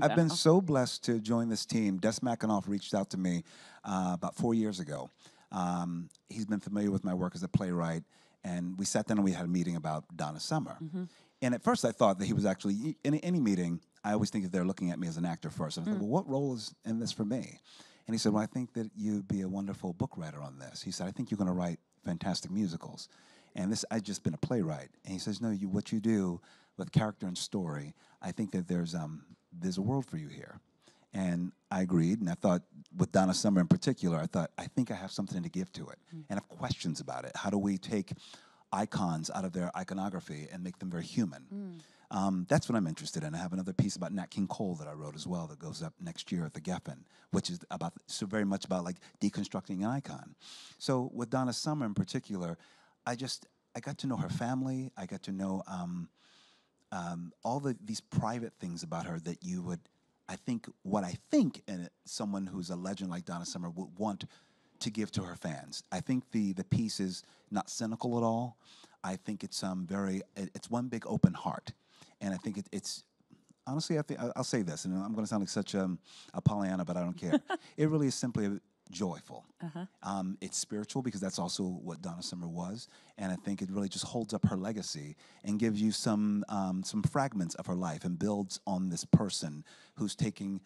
I've been so blessed to join this team. Des McAnuff reached out to me about 4 years ago. He's been familiar with my work as a playwright, and we sat down and we had a meeting about Donna Summer. And at first I thought that he was actually, in any meeting, I always think that they're looking at me as an actor first. And I thought, well, what role is in this for me? And he said, well, I think that you'd be a wonderful book writer on this. He said, I think you're going to write fantastic musicals. And this, I've just been a playwright. And he says, no, what you do with character and story, I think that there's a world for you here. And I agreed, and I thought, with Donna Summer in particular, I think I have something to give to it. And I have questions about it. How do we take icons out of their iconography and make them very human? That's what I'm interested in. I have another piece about Nat King Cole that I wrote as well that goes up next year at the Geffen, which is about very much about like deconstructing an icon. So with Donna Summer in particular, I got to know her family. I got to know all these private things about her that you would, I think in someone who's a legend like Donna Summer would want to give to her fans. I think the piece is not cynical at all. I think it's it's one big open heart. And I think it's honestly, I'll say this, and I'm going to sound like such a Pollyanna, but I don't care. It really is simply joyful. It's spiritual because that's also what Donna Summer was, and I think it really just holds up her legacy and gives you some fragments of her life and builds on this person who's taking.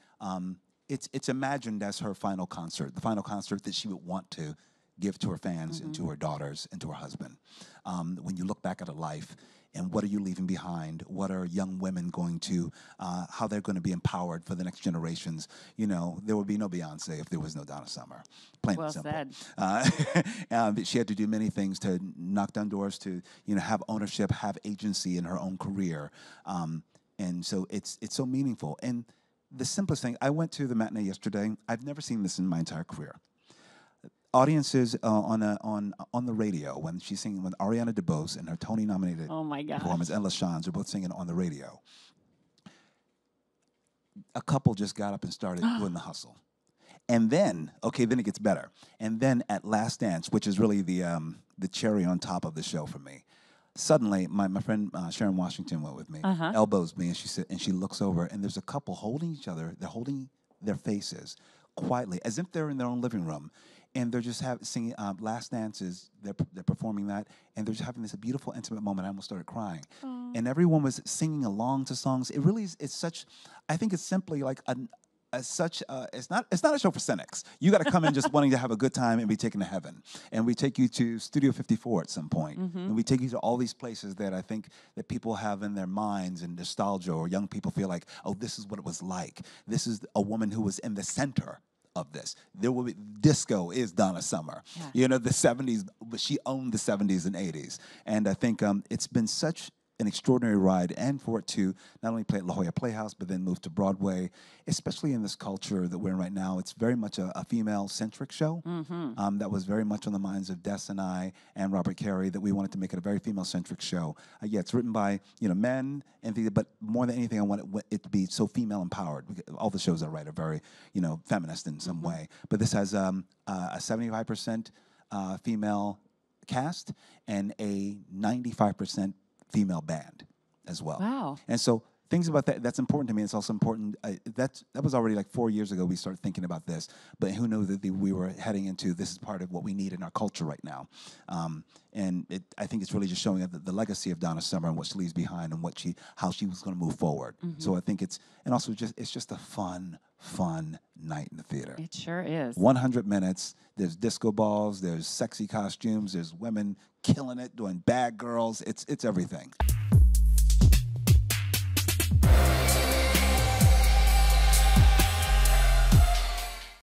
It's imagined as her final concert, the final concert that she would want to give to her fans and to her daughters and to her husband. When you look back at her life, and what are you leaving behind? What are young women going to, how they're going to be empowered for the next generations? You know, there would be no Beyonce if there was no Donna Summer. Plain and simple. Well said. She had to do many things to knock down doors, to have ownership, have agency in her own career. And so it's so meaningful. And the simplest thing, I went to the matinee yesterday. I've never seen this in my entire career. Audiences on the radio when she's singing with Ariana DeBose and her Tony-nominated performance, and LaShawn, are both singing on the radio. A couple just got up and started doing the hustle. And then, then it gets better. And then at Last Dance, which is really the cherry on top of the show for me, suddenly my friend Sharon Washington went with me, elbows me, and she looks over, and there's a couple holding each other. They're holding their faces quietly, as if they're in their own living room. And they're just singing Last Dances. They're performing that, and they're just having this beautiful, intimate moment. I almost started crying, and everyone was singing along to songs. It really is. It's such. I think it's simply like it's not a show for cynics. You got to come in just wanting to have a good time and be taken to heaven. And we take you to Studio 54 at some point, and we take you to all these places that I think that people have in their minds and nostalgia, or young people feel like, oh, this is what it was like. This is a woman who was in the center of this. There will be disco is Donna Summer. The 70s, but she owned the 70s and 80s. And I think it's been such an extraordinary ride, and for it to not only play at La Jolla Playhouse, but then move to Broadway, especially in this culture that we're in right now. It's very much a female-centric show. That was very much on the minds of Des and I and Robert Carey, that we wanted to make it a very female-centric show. It's written by men, but more than anything, I want it to be so female-empowered. All the shows I write are very, feminist in some way. But this has a 75% female cast and a 95% female band as well. Wow. And so things about that's important to me. It's also important. That was already like 4 years ago we started thinking about this, but who knew that we were heading into this is part of what we need in our culture right now. And I think it's really just showing the legacy of Donna Summer and what she leaves behind and how she was going to move forward. So I think it's just a fun night in the theater. It sure is. 100 minutes. There's disco balls. There's sexy costumes. There's women killing it, doing bad girls. It's everything.